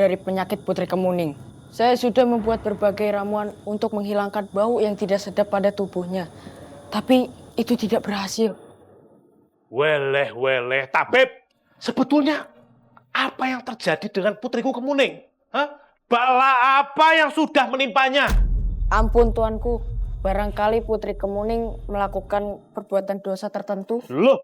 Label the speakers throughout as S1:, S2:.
S1: dari penyakit Putri Kemuning. Saya sudah membuat berbagai ramuan untuk menghilangkan bau yang tidak sedap pada tubuhnya. Tapi itu tidak berhasil.
S2: Weleh, tabib. Sebetulnya apa yang terjadi dengan putriku Kemuning? Hah? Bala apa yang sudah menimpanya?
S1: Ampun tuanku, barangkali Putri Kemuning melakukan perbuatan dosa tertentu.
S2: Loh,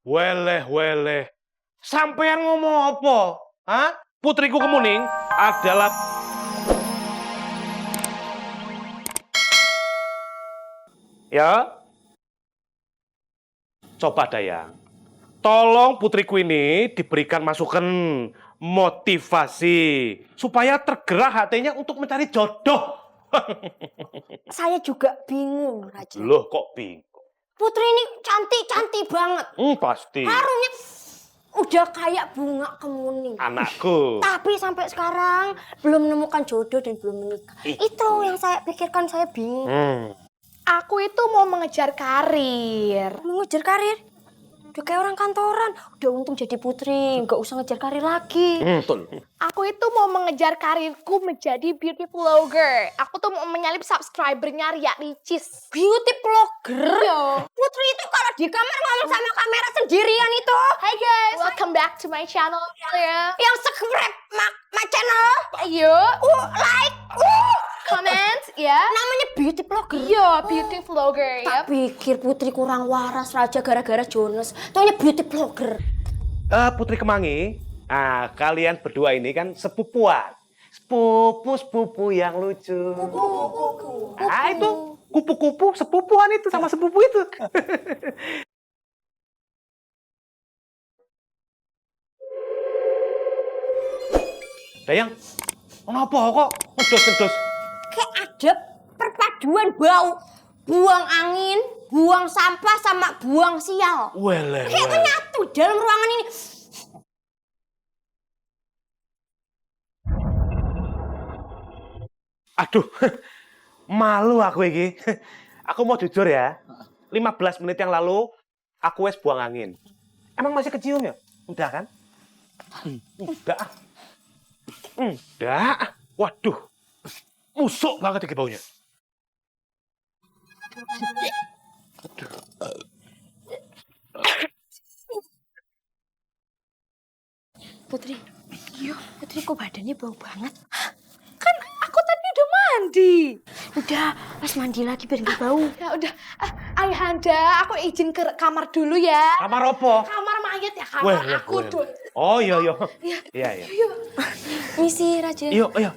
S2: weleh. Sampean ngomong apa? Hah? Putriku Kemuning adalah... Ya? Coba Dayang, tolong putriku ini diberikan masukan motivasi supaya tergerak hatinya untuk mencari jodoh.
S3: Saya juga bingung, Raja.
S2: Loh, kok bingung?
S3: Putri ini cantik banget.
S2: Pasti.
S3: Harumnya udah kayak bunga kemuning.
S2: Anakku.
S3: Tapi sampai sekarang belum menemukan jodoh dan belum menikah. Itu yang saya pikirkan, saya bingung.
S4: Aku itu mau mengejar karir.
S3: Mengejar karir? Udah kayak orang kantoran. Udah untung jadi putri, nggak usah ngejar karir lagi.
S2: Betul.
S4: Aku itu mau mengejar karirku menjadi beauty vlogger. Aku tuh mau menyalip subscribernya Ria Ricis.
S3: Beauty vlogger?
S4: Yo.
S3: Putri itu kalau di kamar ngomong sama kamera sendirian itu.
S4: Hey guys, welcome back to my channel.
S3: Yang subscribe my channel.
S4: Ayo,
S3: Like,
S4: comment, ya.
S3: namanya beauty vlogger.
S4: Yo, beauty vlogger, ya.
S3: Tak pikir Putri kurang waras Raja gara-gara Jonas. Taunya beauty vlogger.
S2: Putri Kemangi, kalian berdua ini kan sepupuan. Sepupu yang lucu. Itu kupu-kupu sepupuan itu sama sepupu itu. Dayang, kenapa kok ngedos-ngedos?
S3: Kayak ada perpaduan bau. Buang angin, buang sampah, sama buang sial. Kayak menyatu dalam ruangan ini.
S2: Aduh, malu aku ini. Aku mau jujur ya, 15 menit yang lalu aku wes buang angin. Emang masih kecium ya? Udah kan? Udah. Waduh, busuk banget ini baunya.
S3: Putri, Putri kok badannya bau banget?
S4: Kan aku tadi udah mandi.
S3: Udah, pas mandi lagi biar nggak bau.
S4: Ya udah, Ayahanda, aku izin ke kamar dulu ya.
S2: Kamar apa?
S4: Kamar mayat ya, kamar aku dulu.
S2: Oh iya.
S4: Iya.
S2: Iya.
S3: Misi Raja.
S2: Iya.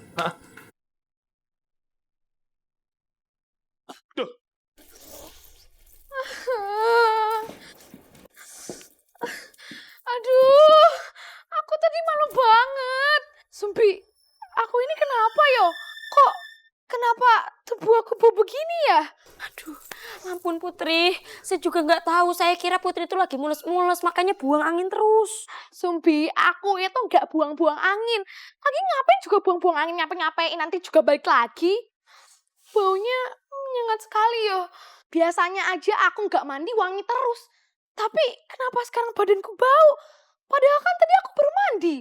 S2: Duh.
S4: Aduh, aku tadi malu banget. Sumpi, aku ini kenapa yo? Kenapa tubuh aku bau begini ya?
S3: Aduh, ampun Putri. Saya juga nggak tahu. Saya kira Putri itu lagi mules-mules, makanya buang angin terus.
S4: Sumbi, aku itu nggak buang-buang angin. Lagi ngapain juga buang-buang angin, ngapain nanti juga balik lagi. Baunya menyengat sekali yo. Biasanya aja aku nggak mandi wangi terus. Tapi kenapa sekarang badanku bau? Padahal kan tadi aku baru mandi.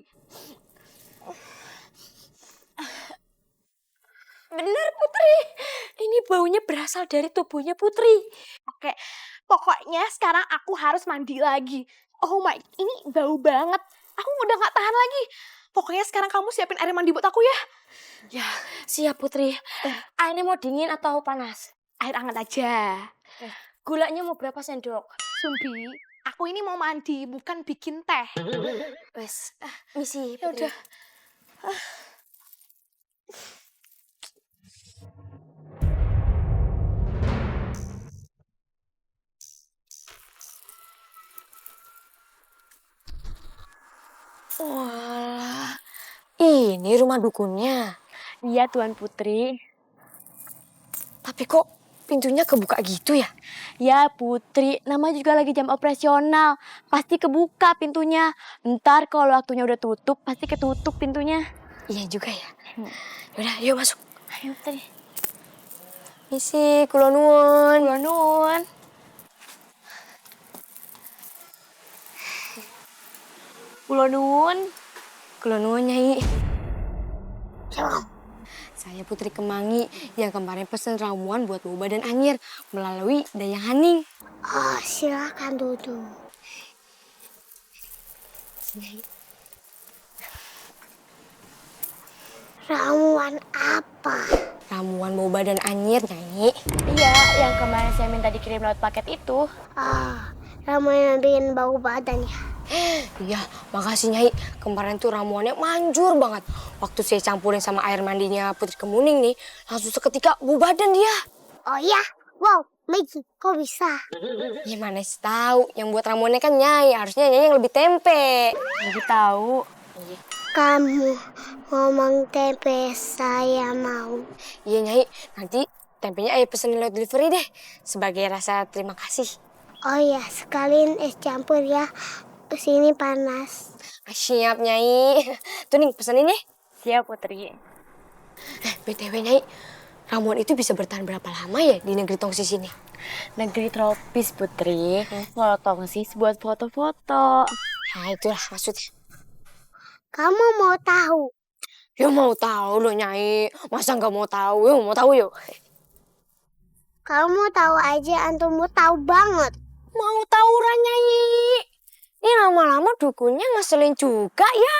S3: Bener Putri. Ini baunya berasal dari tubuhnya Putri.
S4: Oke, pokoknya sekarang aku harus mandi lagi. Oh my, ini bau banget. Aku udah nggak tahan lagi. Pokoknya sekarang kamu siapin air mandi buat aku ya.
S3: Ya, siap Putri. Airnya mau dingin atau panas?
S4: Air hangat aja.
S3: Gulanya mau berapa sendok?
S4: Sumbi, aku ini mau mandi, bukan bikin teh.
S3: Wes, misi
S4: Ya
S3: Putri.
S4: udah.
S3: Wah, ini rumah dukunnya.
S4: Iya Tuan Putri.
S3: Tapi kok pintunya kebuka gitu ya?
S5: Ya Putri, nama juga lagi jam operasional. Pasti kebuka pintunya. Ntar kalau waktunya udah tutup, pasti ketutup pintunya.
S3: Iya juga ya. Yaudah, yuk masuk.
S5: Ayo Putri.
S3: Misi, kula nuwun.
S5: Kula nuwun.
S3: Kula nuwun, Nyai. Saya Putri Kemangi yang kemarin pesen ramuan buat bau badan anyir melalui Dayang Haning.
S6: Oh, silakan duduk. Ramuan apa?
S3: Ramuan bau badan anyir, Nyai.
S5: Iya, yang kemarin saya minta dikirim lewat paket itu.
S6: Ah, ramuan yang bikin bau badan ya.
S3: Iya, makasih Nyai. Kemarin tuh ramuannya manjur banget. Waktu saya campurin sama air mandinya Putri Kemuning nih, langsung seketika bau badan dia.
S6: Oh iya? Wow, Maggie, kok bisa?
S3: Gimana sih tahu? Yang buat ramuannya kan Nyai, harusnya Nyai yang lebih tempe.
S5: Jadi tahu.
S6: Kamu ngomong tempe, saya mau.
S3: Iya Nyai, nanti tempenya Ayah pesenin lewat delivery deh. Sebagai rasa terima kasih.
S6: Oh iya, sekalian es campur ya. Sini panas.
S3: Siap Nyai. Tuh nih pesenin deh.
S5: Siap, Putri.
S3: BTW Nyai, ramuan itu bisa bertahan berapa lama ya di negeri Tongsis ini?
S5: Negeri tropis, Putri. Kalau Tongsis buat foto-foto.
S3: Nah itulah maksudnya.
S6: Kamu mau tahu?
S3: Ya mau tahu loh Nyai. Masa nggak mau tahu? Yuk mau tahu yuk.
S6: Kamu tahu aja, antum mau tahu banget.
S3: Mau tahu Nyai. Ini lama-lama dukunnya ngeselin juga ya.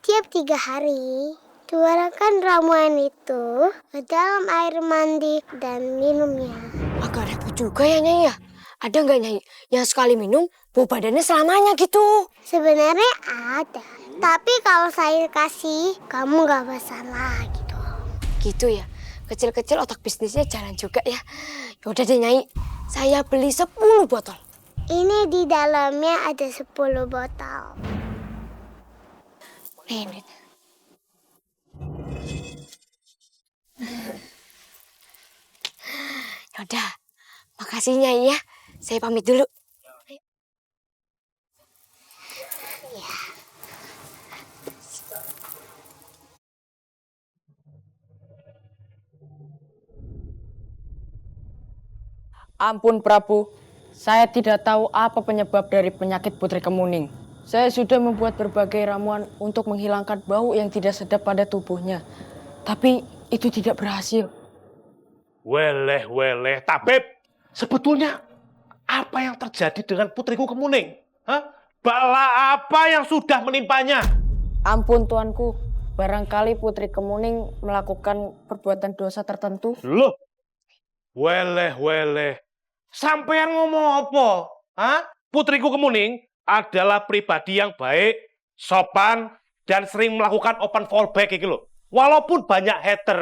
S6: Tiap 3 hari, tuangkan ramuan itu ke dalam air mandi dan minumnya.
S3: Agak repot juga ya Nyai ya. Ada nggak Nyai yang sekali minum bau badannya selamanya gitu?
S6: Sebenarnya ada, tapi kalau saya kasih, kamu gak masalah gitu.
S3: Gitu ya. Kecil-kecil otak bisnisnya jalan juga ya. Yaudah deh Nyai, saya beli 10 botol.
S6: Ini di dalamnya ada 10 botol.
S3: Ini. Yaudah, makasih Nyai ya. Saya pamit dulu.
S1: Ampun Prabu, saya tidak tahu apa penyebab dari penyakit Putri Kemuning. Saya sudah membuat berbagai ramuan untuk menghilangkan bau yang tidak sedap pada tubuhnya. Tapi itu tidak berhasil.
S2: Weleh, Tabib. Sebetulnya apa yang terjadi dengan putriku Kemuning? Hah? Bala apa yang sudah menimpanya?
S1: Ampun tuanku, barangkali Putri Kemuning melakukan perbuatan dosa tertentu.
S2: Loh, weleh. Sampean ngomong apa? Hah? Putriku Kemuning adalah pribadi yang baik, sopan, dan sering melakukan open fallback gitu loh. Walaupun banyak hater,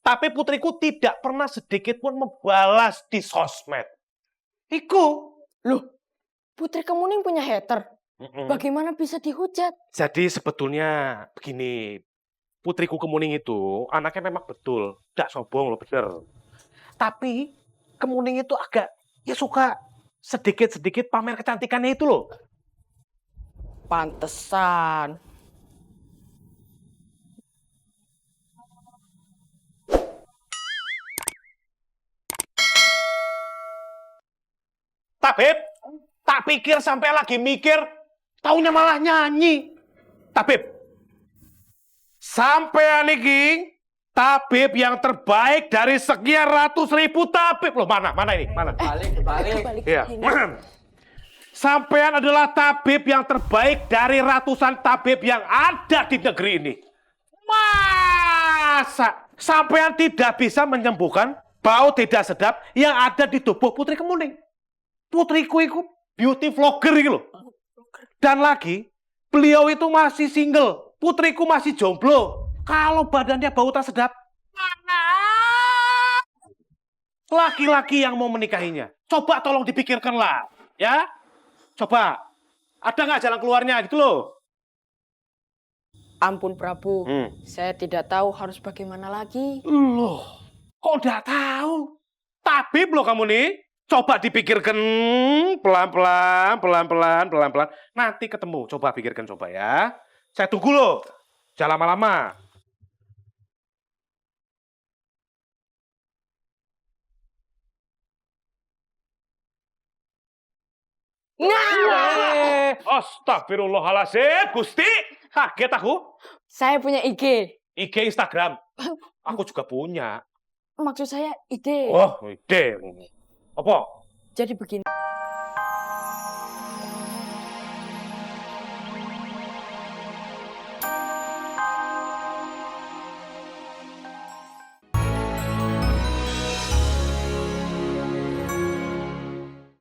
S2: tapi putriku tidak pernah sedikit pun membalas di sosmed. Iku.
S1: Loh, Putri Kemuning punya hater. Bagaimana bisa dihujat?
S2: Jadi sebetulnya begini, putriku Kemuning itu anaknya memang betul, tidak sombong loh, bener. Tapi Kemuning itu agak ya suka sedikit-sedikit pamer kecantikannya itu loh.
S1: Pantesan.
S2: Tabib, tak pikir sampai lagi mikir, taunya malah nyanyi. Tabib, sampean iki tabib yang terbaik dari sekian ratus ribu tabib loh. Mana ini? Mana?
S7: Balik.
S2: Iya. Sampean adalah tabib yang terbaik dari ratusan tabib yang ada di negeri ini. Masa sampean tidak bisa menyembuhkan bau tidak sedap yang ada di tubuh Putri Kemuning? Putriku itu beauty vlogger gitu loh. Dan lagi, beliau itu masih single. Putriku masih jomblo. Kalau badannya bau tak sedap, mana laki-laki yang mau menikahinya? Coba tolong dipikirkanlah, ya. Coba, ada nggak jalan keluarnya gitu loh?
S1: Ampun Prabu, saya tidak tahu harus bagaimana lagi.
S2: Loh, kok nggak tahu? Tabib loh kamu nih. Coba dipikirkan pelan-pelan. Nanti ketemu. Coba pikirkan coba ya. Saya tunggu loh. Jangan lama-lama. Astagfirullahaladzim, Gusti. Kaget aku.
S1: Saya punya IG.
S2: IG Instagram. Aku juga punya.
S1: Maksud saya ide.
S2: Oh, ide. Apa?
S1: Jadi begini.